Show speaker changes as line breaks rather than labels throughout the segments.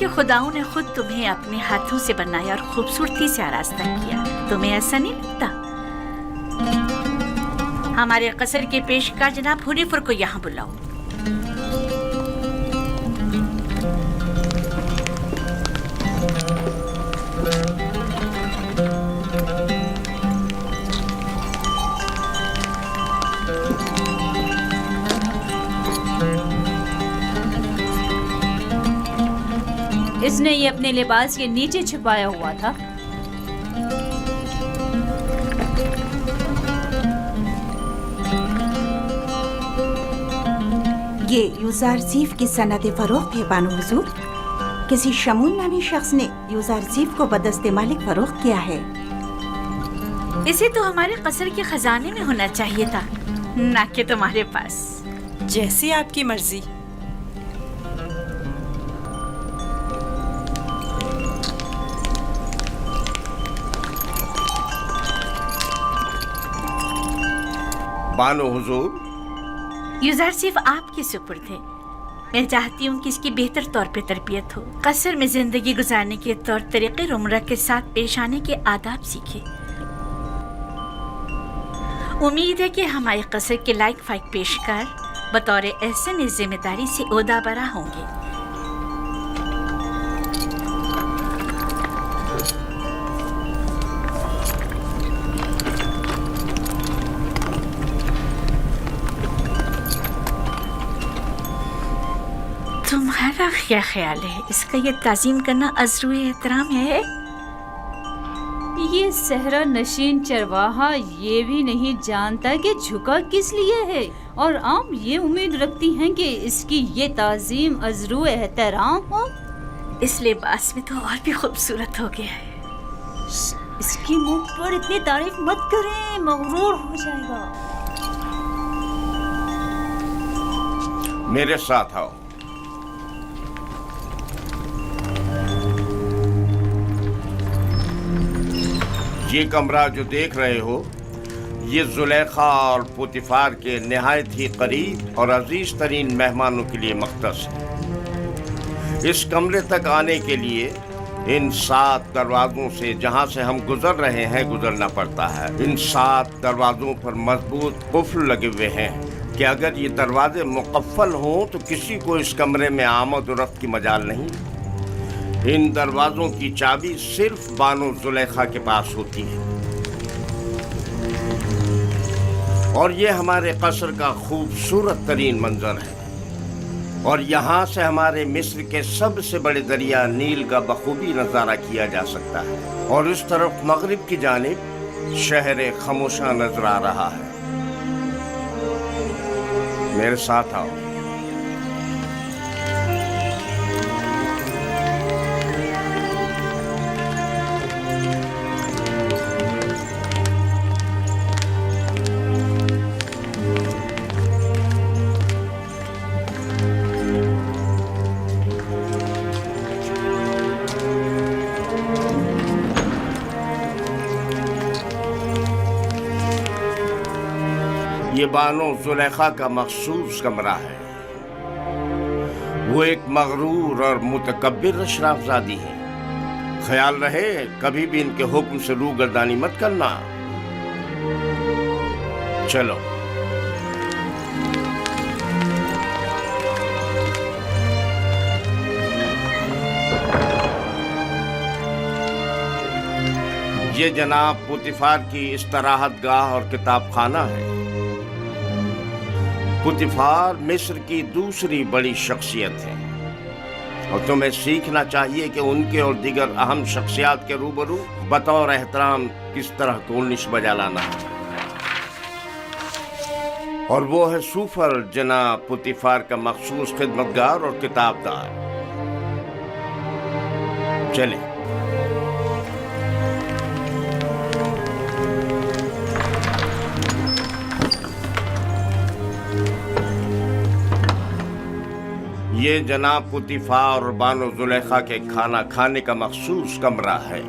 कि खुदाओं ने खुद तुम्हें अपने हाथों से बनाया और खूबसूरती से आरास्ता किया। तुम्हें ऐसा नहीं लगता? हमारे कसर के पेशकार जनाब हुनीफर को यहाँ बुलाओ।
इसने ये अपने लिबास के नीचे छुपाया हुआ था।
ये यूज़ारज़ीफ की सनद फरोख्त है बानो हुजूर। किसी शमून नामी शख्स ने यूज़ारज़ीफ को बदस्ते मालिक फरोख्त किया है।
इसे तो हमारे कसर के खजाने में होना चाहिए था, ना कि तुम्हारे पास।
जैसी आपकी मर्जी।
बानो हुजूर,
यूज़ारज़ीफ आपके सुपुर्द है। मैं चाहती हूँ कि इसकी बेहतर तौर पे तरबियत हो, कसर में जिंदगी गुजारने के तौर तरीके और उम्र के साथ पेश आने के आदाब सीखे। उम्मीद है कि हमारे कसर के लायक फाइक पेशकार बतौर एहसन इस जिम्मेदारी से ओहदा बरा होंगे। तुम्हारा क्या ख्याल है? इसका ये ताज़ीम करना अज़्रुए एहतराम है?
ये सहरा नशीन चरवाहा ये भी नहीं जानता कि झुका किस लिए है, और आप ये उम्मीद रखती हैं कि इसकी ये ताज़ीम अज़्रू एहतराम हो।
इस लिबास में तो और भी खूबसूरत हो गया है।
इसकी मुंह पर इतनी तारीफ मत करें, मगरूर हो जाएगा।
मेरे साथ आओ। ये कमरा जो देख रहे हो, ये जुलेखा और पुतिफार के निहायत ही करीब और अजीज तरीन मेहमानों के लिए मख्तस है। इस कमरे तक आने के लिए इन 7 दरवाजों से जहां से हम गुजर रहे हैं गुजरना पड़ता है। इन 7 दरवाजों पर मजबूत कुफ्ल लगे हुए हैं कि अगर ये दरवाजे मुकफ्फल हों तो किसी को इस कमरे में आमद और रफ्त की मजाल नहीं। इन दरवाजों की चाबी सिर्फ बानो जुलेखा के पास होती है। और ये हमारे कसर का खूबसूरत तरीन मंजर है, और यहाँ से हमारे मिस्र के सबसे बड़े दरिया नील का बखूबी नज़ारा किया जा सकता है। और इस तरफ मगरिब की जानिब शहर खामोशा नजर आ रहा है। मेरे साथ आओ। ये बानो जुलेखा का मखसूस कमरा है। वो एक मगरूर और मुतकब्बिर अशराफजादी है। ख्याल रहे कभी भी इनके हुक्म से रूगर्दानी मत करना। चलो। ये जनाब पुतिफार की इस्तराहत गाह और किताब खाना है। पुतिफार मिस्र की दूसरी बड़ी शख्सियत है, और तुम्हें सीखना चाहिए कि उनके और दीगर अहम शख्सियात के रूबरू बतौर एहतराम किस तरह कोलनिश बजा लाना है। और वो है सूफर जनाब पुतिफार का मखसूस खिदमतगार और किताबदार। चले। ये जनाब पुतिफार और बानो जुलेखा के खाना खाने का मखसूस कमरा है।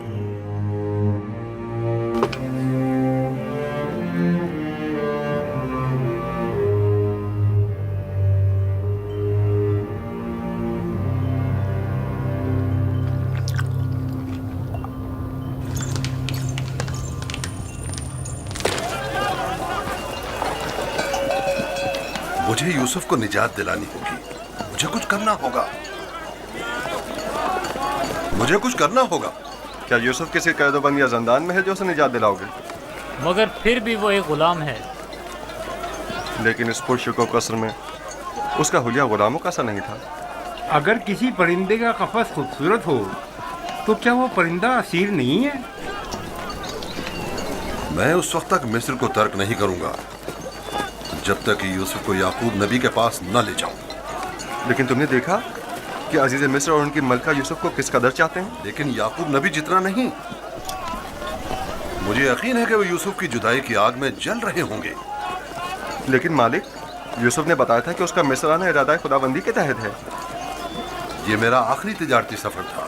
मुझे यूसुफ को निजात दिलानी होगी। मुझे कुछ करना होगा। मुझे कुछ करना होगा।
क्या यूसुफ किसी कैदोबंद या जंदान में है जो उसे निजात दिलाओगे?
मगर फिर भी वो एक गुलाम है।
लेकिन इस पुरशको कसर में उसका हुलिया गुलामों का सा नहीं था।
अगर किसी परिंदे का कफस खूबसूरत हो तो क्या वो परिंदा असीर नहीं है?
मैं उस वक्त तक मिस्र को तर्क नहीं करूंगा जब तक कि यूसुफ को याकूब नबी के पास न ले जाऊं।
लेकिन तुमने देखा कि अजीज मिस्र और उनकी मलका यूसुफ को किस कदर चाहते हैं।
लेकिन याकूब नबी जितना नहीं। मुझे यकीन है कि वो यूसुफ की जुदाई की आग में जल रहे होंगे।
लेकिन मालिक, यूसुफ ने बताया था कि उसका मिस्र आना इरादा खुदाबंदी के तहत है।
ये मेरा आखिरी तिजारती सफर था।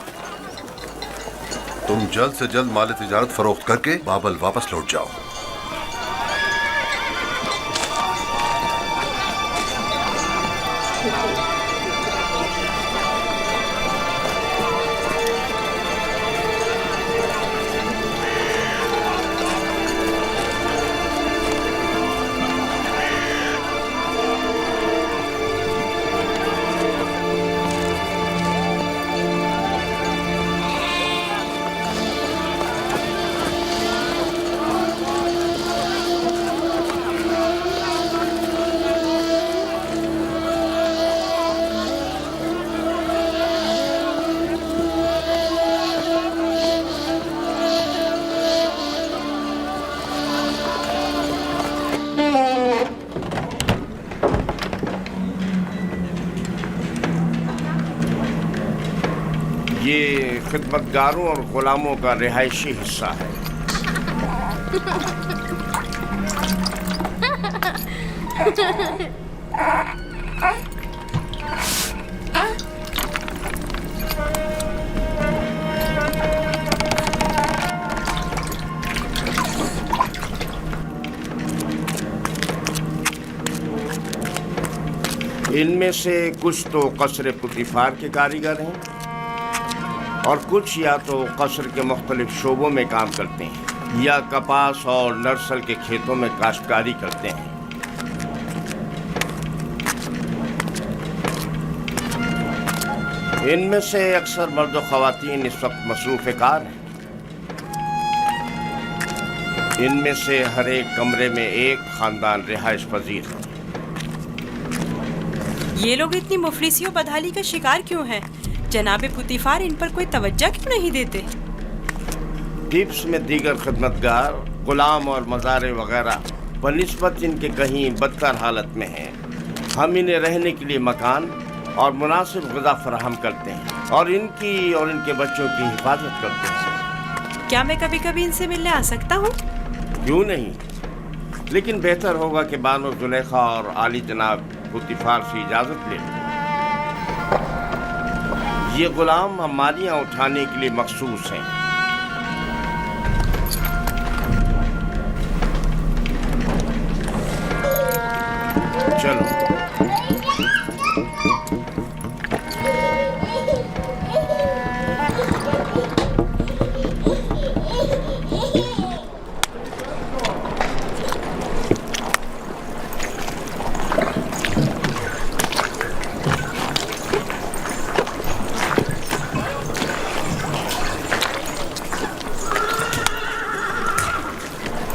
तुम जल्द से जल्द माल तिजारत फरोख्त करके बाबल वापस लौट जाओ।
ये खिदमतगारों और गुलामों का रिहायशी हिस्सा है। इनमें से कुछ तो कसर पुतिफार के कारीगर हैं और कुछ या तो कसर के मुख्तलिफ शोबों में काम करते हैं या कपास और नर्सल के खेतों में काश्तकारी करते हैं। इनमें से अक्सर मर्द और ख़वातीन इस वक्त मसरूफ़ कार हैं। इनमें से हर एक कमरे में एक ख़ानदान रिहाइश पजीर है।
ये लोग इतनी मुफलिसी और बदहाली का शिकार क्यों हैं? जनाबे पुतिफार इन पर कोई तवज्जो क्यों नहीं देते?
टिप्स में दीगर खिदमतगार, गुलाम और मज़ारे वगैरह बनिस्बत इनके कहीं बदतर हालत में हैं। हम इन्हें रहने के लिए मकान और मुनासिब ग़िज़ा फराहम करते हैं और इनकी और इनके बच्चों की हिफाजत करते हैं।
क्या मैं कभी कभी इनसे मिलने आ सकता हूँ?
क्यों नहीं, लेकिन बेहतर होगा कि बानो जुलेखा और आली जनाब पुतिफार से इजाज़त ले लें। ये गुलाम हमारियाँ उठाने के लिए मखसूस हैं। चलो।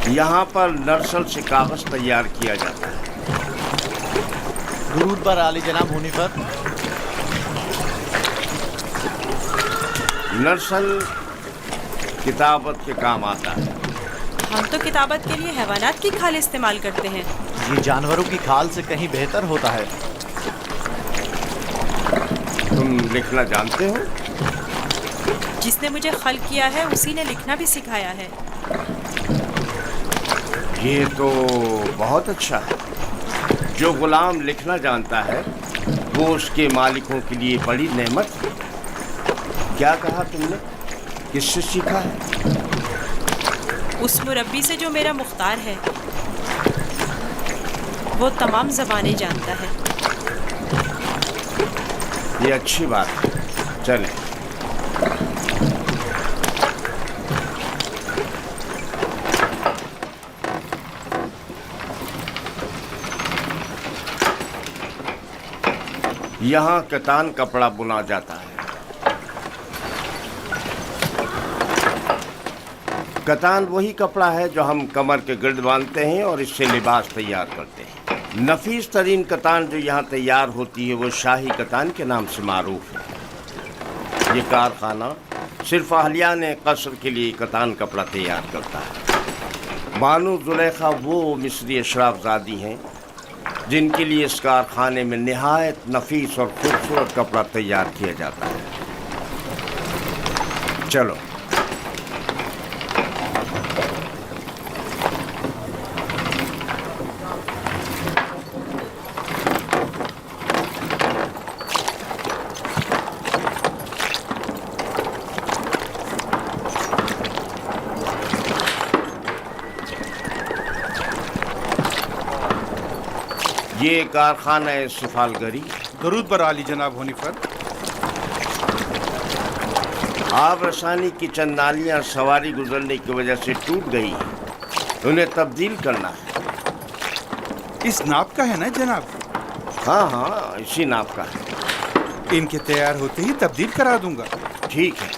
यहाँ पर नर्सल से कागज तैयार किया जाता है।
दुरूद पर आली जनाब होने पर।
नर्सल किताबत के काम आता है।
हम तो किताबत के लिए हैवानात की खाल इस्तेमाल करते हैं।
ये जानवरों की खाल से कहीं बेहतर होता है।
तुम लिखना जानते हो?
जिसने मुझे खल किया है उसी ने लिखना भी सिखाया है।
ये तो बहुत अच्छा है। जो गुलाम लिखना जानता है वो उसके मालिकों के लिए बड़ी नेमत है। क्या कहा तुमने? किससे सीखा है?
उस मुरब्बी से जो मेरा मुख्तार है। वो तमाम ज़बानें जानता है।
ये अच्छी बात है। चलें। यहाँ कतान कपड़ा बुना जाता है। कतान वही कपड़ा है जो हम कमर के गिर्द बांधते हैं और इससे लिबास तैयार करते हैं। नफीस तरीन कतान जो यहाँ तैयार होती है वो शाही कतान के नाम से मारूफ है। ये कारखाना सिर्फ अहलियान कसर के लिए कतान कपड़ा तैयार करता है। बानो जुलेखा वो मिस्री अशराफजादी हैं जिनके लिए इस कारखाने में निहायत नफीस और खूबसूरत कपड़ा तैयार किया जाता है। चलो ये कारखाना है सिफालगरी।
दरूद बर आली जनाब हुनीफर।
आब रसानी की चंद नालियाँ सवारी गुजरने की वजह से टूट गई हैं। उन्हें तब्दील करना है।
इस नाप का है ना जनाब?
हाँ हाँ, इसी नाप का है।
इनके तैयार होते ही तब्दील करा दूंगा।
ठीक है।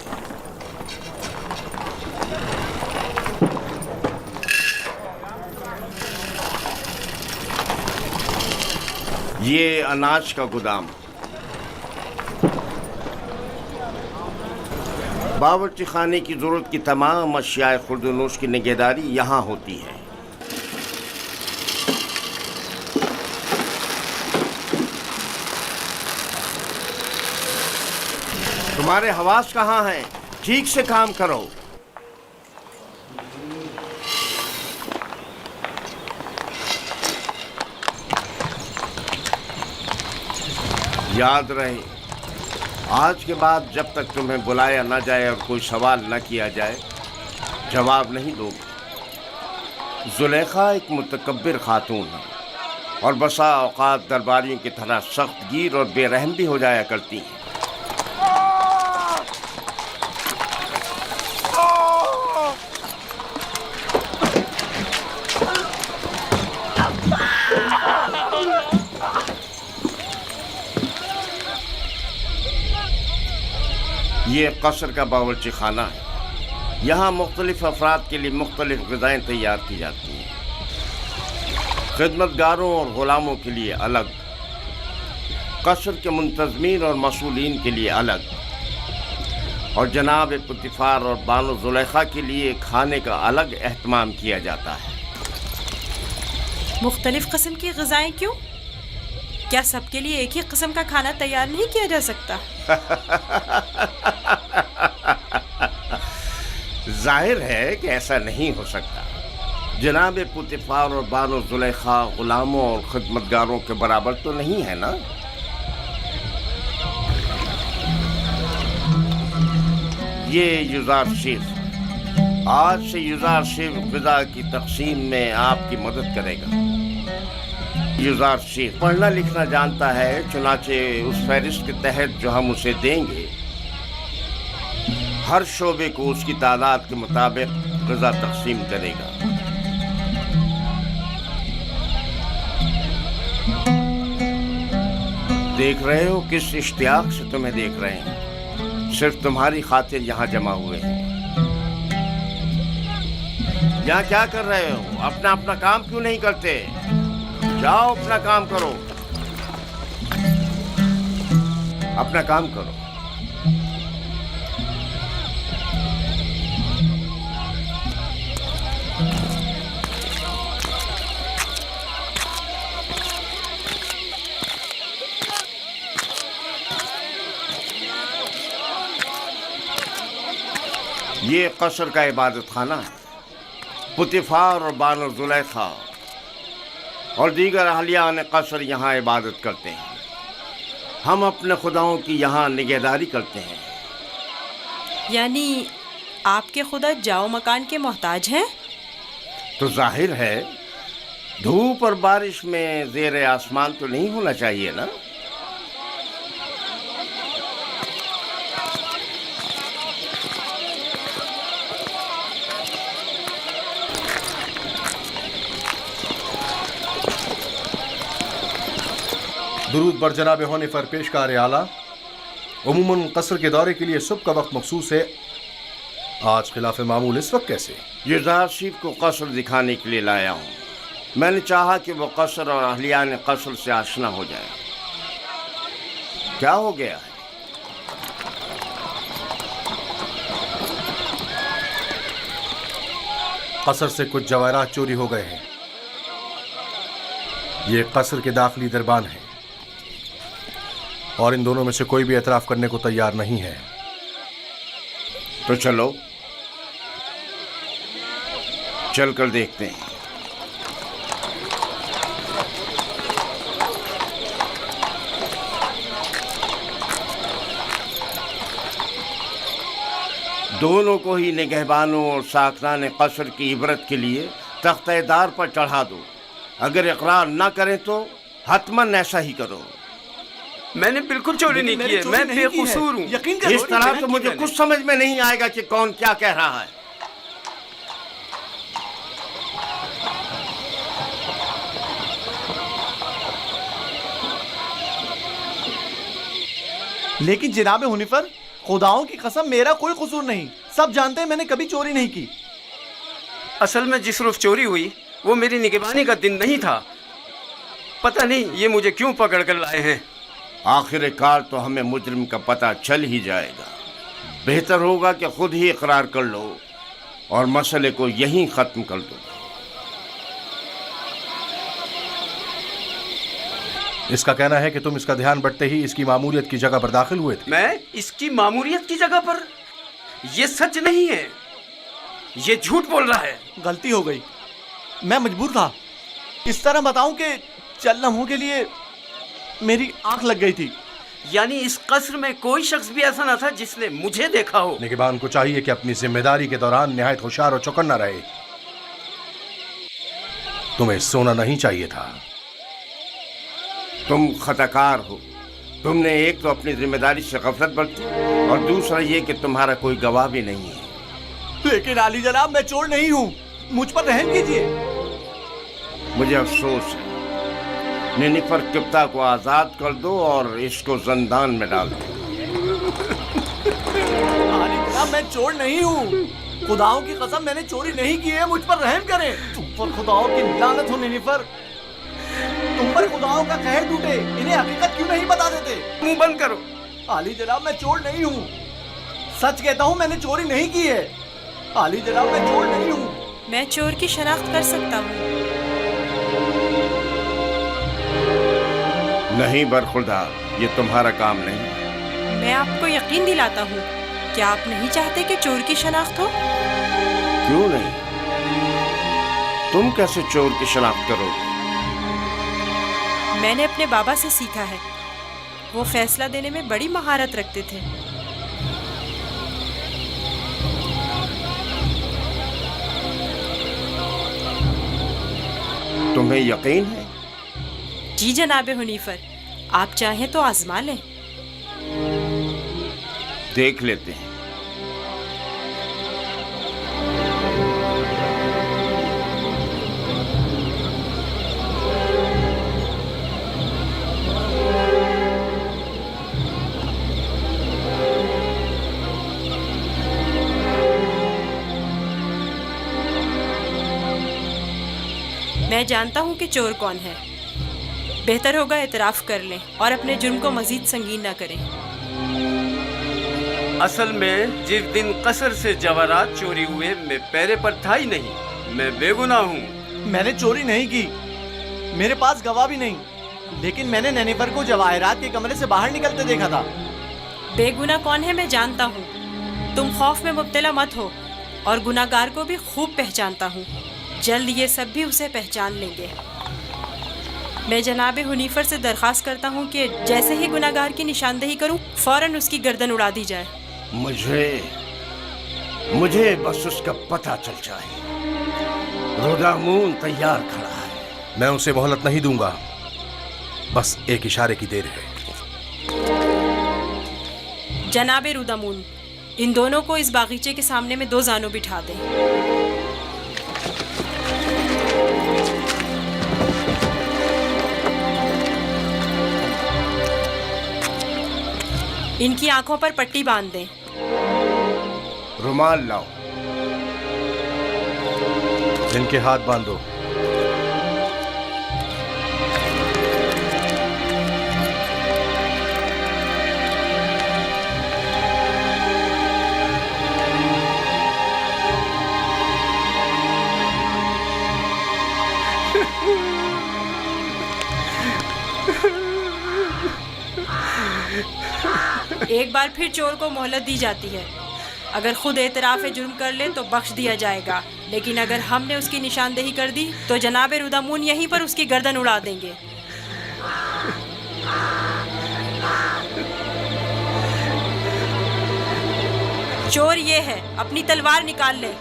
ये अनाज का गोदाम। बावर्ची खाने की जरूरत की तमाम अशियाए खुर्दनोश की निगहदारी यहाँ होती है। तुम्हारे हवास कहाँ हैं? ठीक से काम करो। याद रहे, आज के बाद जब तक तुम्हें बुलाया न जाए और कोई सवाल न किया जाए, जवाब नहीं दोगे। जुलेखा एक मुतकब्बिर खातून है और बसा औकात दरबारियों की तरह सख्त गिर और बेरहम भी हो जाया करती हैं। ये कसर का बावर्ची खाना है। यहाँ मुख्तलिफ अफराद के लिए मुख्तलिफ ग़िज़ाएँ तैयार की जाती हैं। खिदमतगारों और ग़ुलामों के लिए अलग, कसर के मुंतज़मीन और मसूलीन के लिए अलग, और जनाब पुतिफ़ार और बानो ज़ुलेखा के लिए खाने का अलग एहतमाम किया जाता है।
मुख्तलिफ किस्म की ग़िज़ाएँ क्यों? क्या सबके लिए एक ही किस्म का खाना तैयार नहीं किया जा सकता?
जाहिर है कि ऐसा नहीं हो सकता। जनाब पुतिफ़ार और बानो ज़ुलेखा ग़ुलामों और खिदमतगारों के बराबर तो नहीं है ना? ये युज़ार शेफ आज से युज़ार शेफ ग़िज़ा की तक़सीम में आपकी मदद करेगा। युज़ार शेख पढ़ना लिखना जानता है, चुनाचे उस फहरिस्त के तहत जो हम उसे देंगे, हर शोबे को उसकी तादाद के मुताबिक ग़िज़ा तक़सीम करेगा। देख रहे हो किस इश्तियाक से तुम्हें देख रहे हैं। सिर्फ तुम्हारी खातिर यहाँ जमा हुए हैं। यहाँ क्या कर रहे हो? अपना अपना काम क्यों नहीं करते? जाओ अपना काम करो, अपना काम करो। ये कसर का इबादत खाना है। पुतिफ़ार और बानो ज़ुलेखा और दीगर अहलियान कसर यहाँ इबादत करते हैं। हम अपने खुदाओं की यहाँ निगहदारी करते हैं।
यानी आपके खुदा जाओ मकान के मोहताज हैं?
तो जाहिर है धूप और बारिश में ज़ेर आसमान तो नहीं होना चाहिए ना?
दुरूद बर जनाब होने पर पेशकार आला। उमूमन कसर के दौरे के लिए सुबह का वक्त मखसूस है, आज खिलाफ मामूल इस वक्त कैसे?
युज़ारसीफ को कसर दिखाने के लिए लाया हूँ। मैंने चाहा कि वो कसर और अहलियान कसर से आशना हो जाए। क्या हो गया है?
कसर से कुछ जवाहरात चोरी हो गए हैं। ये कसर के दाखिली दरबान है और इन दोनों में से कोई भी एतराफ करने को तैयार नहीं है।
तो चलो चल कर देखते हैं। दोनों को ही निगहबानों और साकरान कसर की इबरत के लिए तख्तेदार पर चढ़ा दो। अगर इकरार ना करें तो हतमन ऐसा ही करो।
मैंने बिल्कुल चोरी नहीं की है, मैं बेकसूर हूँ।
इस तरह तो मुझे कुछ समझ में नहीं आएगा कि कौन क्या कह रहा है।
लेकिन जनाब हुनीफर, खुदाओं की कसम मेरा कोई कसूर नहीं। सब जानते हैं मैंने कभी चोरी नहीं की।
असल में जिस रोज चोरी हुई वो मेरी निगरानी का दिन नहीं था। पता नहीं ये मुझे क्यों पकड़ कर लाए हैं।
आखिरकार तो हमें मुजरिम का पता चल ही जाएगा। बेहतर होगा कि खुद ही इकरार कर लो और मसले को यहीं खत्म कर दो।
इसका कहना है कि तुम इसका ध्यान बढ़ते ही इसकी मामूलियत की जगह पर दाखिल हुए थे।
मैं इसकी मामूलियत की जगह पर? ये सच नहीं है, ये झूठ बोल रहा है।
गलती हो गई, मैं मजबूर था। इस तरह बताऊं कि चंद लम्हों के लिए मेरी आंख लग गई थी।
यानी इस कसर में कोई शख्स भी ऐसा ना था जिसने मुझे देखा हो।
निगहबान को चाहिए कि अपनी जिम्मेदारी के दौरान निहायत होशियार और चौकन्ना रहे। तुम्हें सोना नहीं चाहिए था।
तुम खताकार हो। तुमने एक तो अपनी जिम्मेदारी से गफलत बरती और दूसरा ये कि तुम्हारा कोई गवाह भी नहीं है।
लेकिन आली जनाब, मैं चोर नहीं हूँ, मुझ पर रहम कीजिए।
मुझे अफसोस है। निनिफर किप्ता को आजाद कर दो और इसको जंदान में डाल दो।
आली जनाब, मैं चोर नहीं हूँ। खुदाओं की कसम मैंने चोरी नहीं की है, मुझ पर रहम करें। तुम पर खुदाओं की लानत हो निनिफर। तुम पर खुदाओं का कहर टूटे। इन्हें हकीकत क्यों नहीं बता देते?
मुंह बंद करो।
आली जनाब, मैं चोर नहीं हूँ। सच कहता हूँ, मैंने चोरी नहीं की है। आली जनाब, मैं चोर नहीं हूँ।
मैं चोर की शनाख्त कर सकता हूँ।
नहीं बरखुरदार, ये तुम्हारा काम नहीं।
मैं आपको यकीन दिलाता हूँ। क्या आप नहीं चाहते कि चोर की शनाख्त हो?
क्यों नहीं? तुम कैसे चोर की शनाख्त करोगे?
मैंने अपने बाबा से सीखा है। वो फैसला देने में बड़ी महारत रखते थे।
तुम्हें यकीन है?
जी जनाब हुनीफर, आप चाहें तो आजमा लें।
देख लेते हैं।
मैं जानता हूँ कि चोर कौन है। बेहतर होगा एतराफ़ कर लें और अपने जुर्म को मजीद संगीन न करें।
असल में जिस दिन कसर से जवाहरात चोरी हुए मैं पैरे पर था ही नहीं। मैं बेगुनाह हूँ।
मैंने चोरी नहीं की, मेरे पास गवाह भी नहीं। लेकिन मैंने नैनीफर को जवाहरात के कमरे से बाहर निकलते देखा था।
बेगुनाह कौन है मैं जानता हूँ। तुम खौफ में मुब्तला मत हो और गुनाहगार को भी खूब पहचानता हूँ। जल्द ये सब भी उसे पहचान लेंगे। मैं जनाब हुनीफर से दरख्वास्त करता हूँ कि जैसे ही गुनाहगार की निशानदेही करूँ फौरन उसकी गर्दन उड़ा दी जाए।
मुझे बस उसका पता चल जाए। रुदामून तैयार खड़ा है।
मैं उसे मोहलत नहीं दूंगा, बस एक इशारे की देर है।
जनाब रुदामून, इन दोनों को इस बागीचे के सामने में 2 जानों बिठा दें। इनकी आंखों पर पट्टी बांध दें।
रुमाल लाओ।
इनके हाथ बांधो।
एक बार फिर चोर को मोहलत दी जाती है। अगर खुद एतराफ़ जुर्म कर ले तो बख्श दिया जाएगा, लेकिन अगर हमने उसकी निशानदेही कर दी तो जनाब रुदामून यहीं पर उसकी गर्दन उड़ा देंगे। चोर ये है, अपनी तलवार निकाल ले।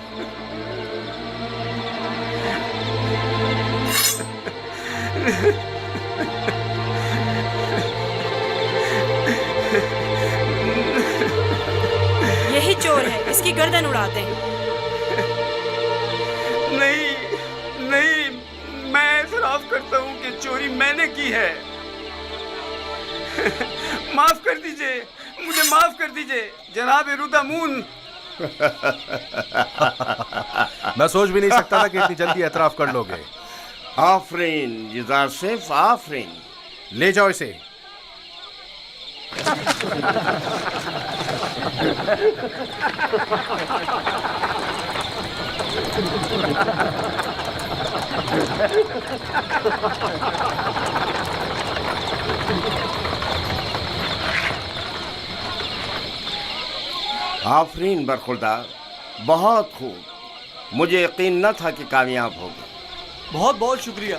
यही चोर है, इसकी गर्दन उड़ाते हैं।
नहीं नहीं, मैं एतराफ़ करता हूँ कि चोरी मैंने की है। माफ कर दीजिए, मुझे माफ कर दीजिए जनाब रुदामून।
मैं सोच भी नहीं सकता था कि इतनी जल्दी एतराफ़ कर लोगे।
आफरीन युज़ारसिफ, आफरीन।
ले जाओ इसे।
आफरीन बरखुरदार, बहुत खूब। मुझे यकीन न था कि कामयाब होगे।
बहुत बहुत शुक्रिया।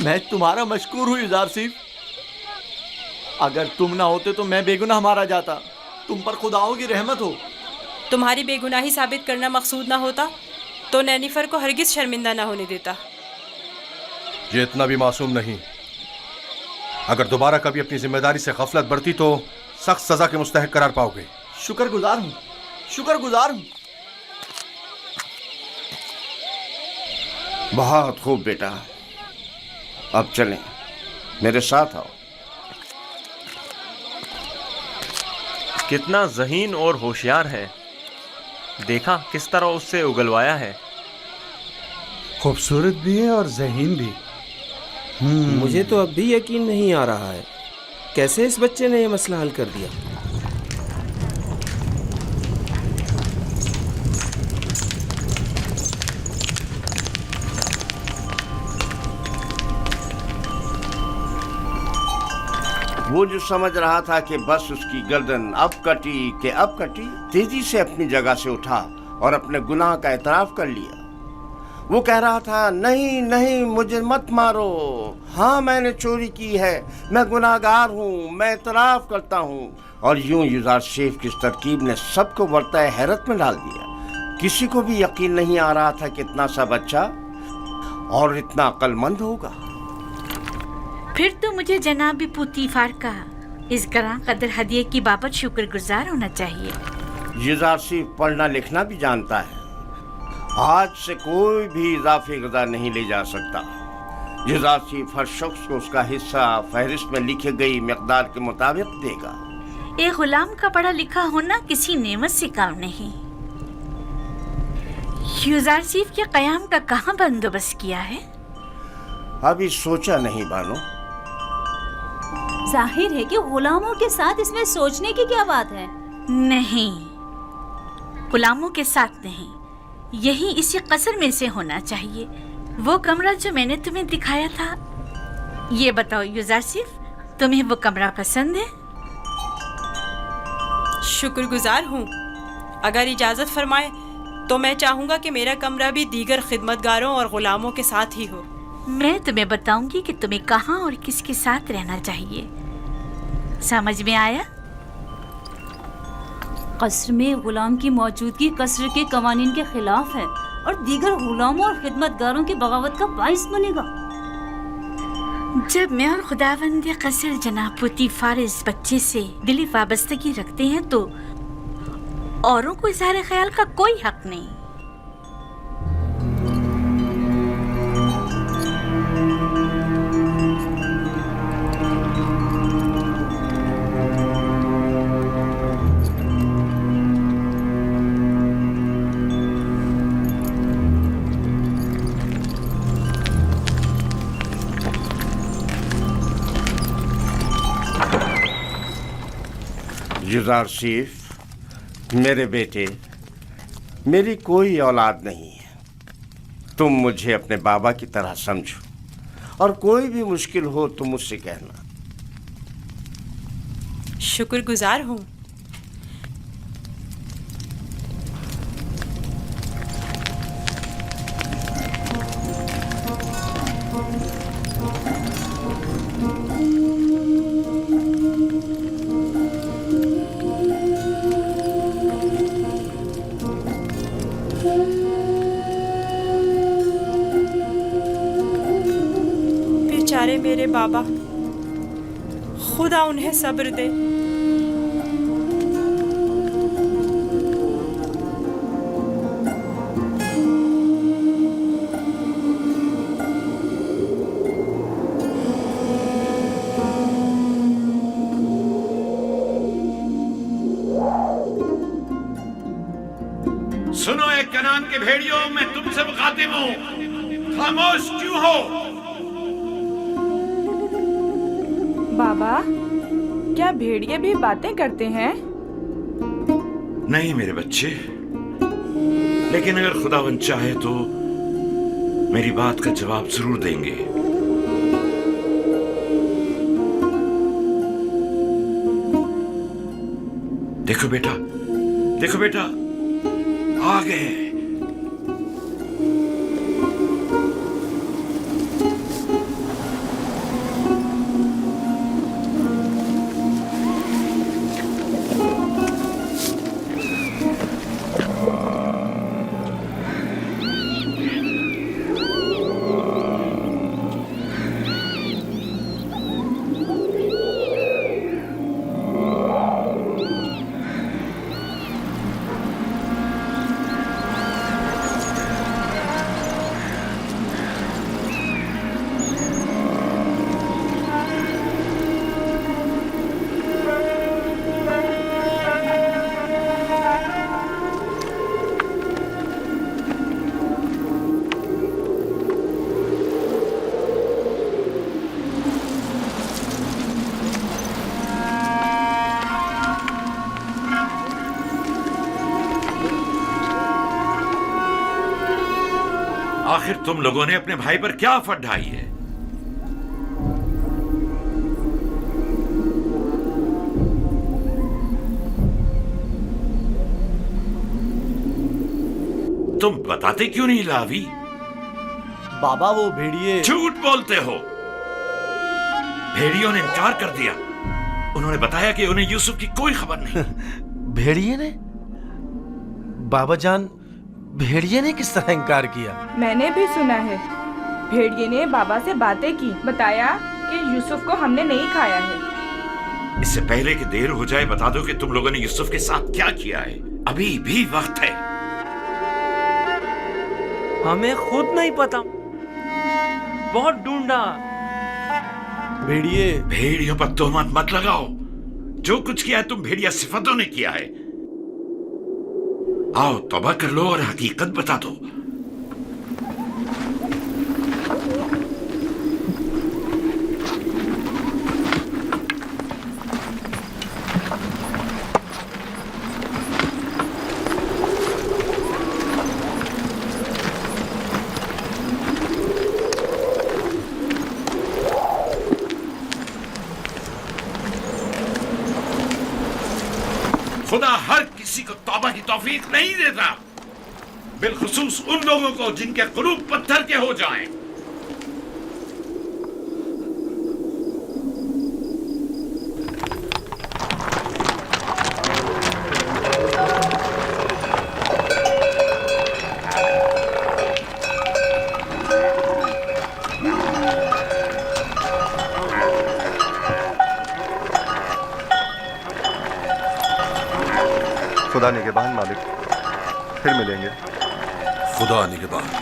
मैं तुम्हारा मशकूर हूँ युज़ारसिफ। अगर तुम ना होते तो मैं बेगुनाह मारा जाता। तुम पर खुदाओं की रहमत हो।
तुम्हारी बेगुनाही साबित करना मकसूद ना होता तो नैनिफर को हरगिज शर्मिंदा ना होने देता।
ये इतना भी मासूम नहीं। अगर दोबारा कभी अपनी जिम्मेदारी से गफलत बरती तो सख्त सजा के मुस्तहक करार पाओगे।
शुक्रगुजार हूँ, शुक्रगुजार हूँ।
बहुत खूब बेटा, अब चलें, मेरे साथ आओ।
कितना ज़हीन और होशियार है, देखा किस तरह उससे उगलवाया है।
खूबसूरत भी है और ज़हीन भी।
मुझे तो अब भी यकीन नहीं आ रहा है कैसे इस बच्चे ने ये मसला हल कर दिया।
वो जो समझ रहा था कि बस उसकी गर्दन अब कटी कि अब कटी, तेजी से अपनी जगह से उठा और अपने गुनाह का एतराफ़ कर लिया। वो कह रहा था, नहीं नहीं, मुझे मत मारो। हाँ, मैंने चोरी की है, मैं गुनाहगार हूँ, मैं एतराफ़ करता हूँ। और यूं युज़ारसिफ की इस तरकीब ने सबको बरताए हैरत में डाल दिया। किसी को भी यकीन नहीं आ रहा था कि इतना सा बच्चा और इतना अक्लमंद होगा।
फिर तो मुझे जनाब पुतीफार का इस गरां कदर हदिये की बाबत शुक्रगुजार होना चाहिए।
युज़ारसिफ पढ़ना लिखना भी जानता है। आज से कोई भी इजाफी गज़ा नहीं ले जा सकता। युज़ारसिफ हर शख्स को उसका हिस्सा फहरिस्त में लिखी गई मिक़दार के मुताबिक देगा।
एक गुलाम का पढ़ा लिखा होना किसी नेमत से काम नहीं। युज़ारसिफ के क़याम का कहाँ बंदोबस्त किया है?
अभी सोचा नहीं बानो।
जाहिर है कि गुलामों के साथ इसमें सोचने की क्या बात है।
नहीं, गुलामों के साथ नहीं, यही इसी कसर में से होना चाहिए। वो कमरा जो मैंने तुम्हें दिखाया था। ये बताओ युज़ारसिफ, तुम्हें वो कमरा पसंद है?
शुक्रगुजार हूँ। अगर इजाज़त फरमाए तो मैं चाहूँगा कि मेरा कमरा भी दीगर खिदमतगारों और गुलामों के साथ ही हो।
मैं तुम्हें बताऊंगी कि तुम्हें कहाँ और किसके साथ रहना चाहिए। समझ में आया?
कसर में गुलाम की मौजूदगी कसर के कवानीन के खिलाफ है और दीगर गुलामों और खिदमतगारों की बगावत का बाइस बनेगा।
जब मैं और खुदावंद कसर जनाब पुतीफार इस बच्चे से दिली वाबस्तगी रखते हैं तो औरों को इज़हार ख्याल का कोई हक नहीं।
युजारसीफ, मेरे बेटे, मेरी कोई औलाद नहीं है। तुम मुझे अपने बाबा की तरह समझो और कोई भी मुश्किल हो तो मुझसे कहना।
शुक्रगुजार हूँ। बेचारे मेरे बाबा, खुदा उन्हें सब्र दे।
सुनो एक कनान के भेड़ियों, मैं तुमसे मुखातिब हूँ, खामोश क्यों हो?
बाबा, क्या भेड़िए भी बातें करते हैं?
नहीं मेरे बच्चे, लेकिन अगर खुदावंद चाहे तो मेरी बात का जवाब जरूर देंगे। देखो बेटा, देखो बेटा, आ गए। आखिर तुम लोगों ने अपने भाई पर क्या आफत ढाई है? तुम बताते क्यों नहीं लावी?
बाबा वो भेड़िए।
झूठ बोलते हो। भेड़ियों ने इनकार कर दिया। उन्होंने बताया कि उन्हें यूसुफ की कोई खबर नहीं।
भेड़िए ने? बाबा जान, भेड़िए ने किस तरह इनकार किया?
मैंने भी सुना है। भेड़िए ने बाबा से बातें की, बताया कि यूसुफ को हमने नहीं खाया है।
इससे पहले कि देर हो जाए बता दो कि तुम लोगों ने यूसुफ के साथ क्या किया है। अभी भी वक्त है।
हमें खुद नहीं पता, बहुत ढूंढा।
भेड़िए।
भेड़ियों पर तोहमत मत लगाओ। जो कुछ किया है तुम भेड़िया सिफतों ने किया है। आओ तौबा कर लो और हकीकत बता दो। खुदा हर किसी को तौबा की तौफीक नहीं देता, बिलखुसूस उन लोगों को जिनके कुलूब पत्थर के हो जाएं।
खुदा निगहबान मालिक, फिर मिलेंगे।
खुदा निगहबान।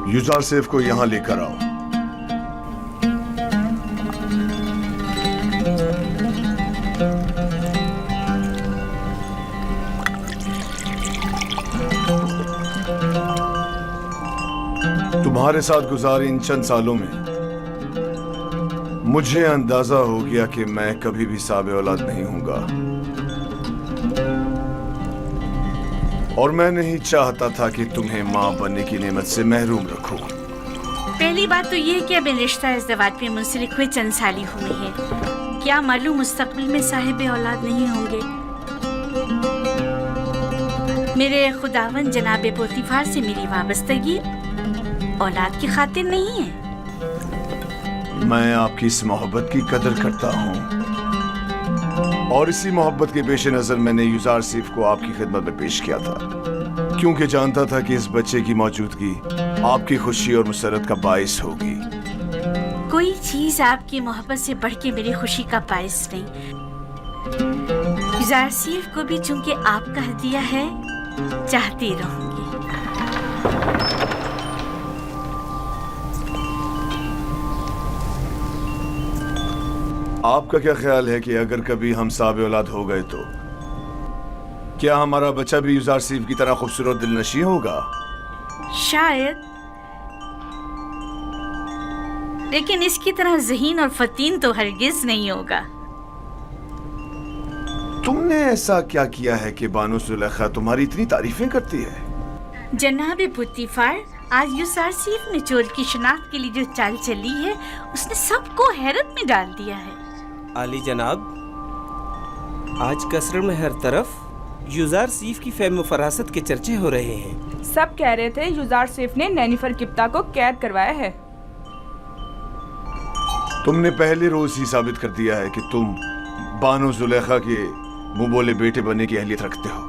युजारसेफ को यहाँ लेकर आओ। तुम्हारे साथ गुजारे इन चंद सालों में मुझे अंदाजा हो गया कि मैं कभी भी साबे औलाद नहीं हूंगा, और मैं नहीं चाहता था कि तुम्हें मां बनने की नेमत से महरूम रखूं।
पहली बात तो ये कि अब रिश्ता इज़्दिवाज में मुंसलिक हुए चंद साल ही हुए हैं, क्या मालूम मुस्तकबिल में साहिब औलाद नहीं होंगे। मेरे खुदावन जनाब पोतीफार से मेरी वाबस्तगी औलाद की खातिर नहीं है।
मैं आपकी इस मोहब्बत की कदर करता हूँ, और इसी मोहब्बत के पेश नजर मैंने युजारसीफ को आपकी खिदमत में पेश किया था, क्योंकि जानता था कि इस बच्चे की मौजूदगी आपकी खुशी और मुसरत का बाइस होगी।
कोई चीज आपकी मोहब्बत से बढ़ के मेरी खुशी का बाइस नहीं। युजारसीफ को भी चूंकि आपका हदिया है, चाहती रहूंगी।
आपका क्या ख्याल है कि अगर कभी हम साबे औलाद हो गए तो क्या हमारा बच्चा भी युजारसीफ की तरह खूबसूरत दिलनशी होगा?
शायद, लेकिन इसकी तरह ज़हीन और फतीन तो हरगिज नहीं होगा।
तुमने ऐसा क्या किया है कि बानो जुलेखा तुम्हारी इतनी तारीफें करती है?
जनाब पुतीफार, आज युजारसीफ ने चोर की शनाख्त के लिए जो चाल चली है, उसने सबको हैरत में डाल दिया है।
आली जनाब, आज कसर में हर तरफ युजारसीफ की फेम फरासत के चर्चे हो रहे हैं।
सब कह रहे थे युजारसीफ ने नैनीफर किप्ता को कैद करवाया है।
तुमने पहले रोज ही साबित कर दिया है कि तुम बानो जुलेखा के मुंह बोले बेटे बनने की अहलियत रखते हो।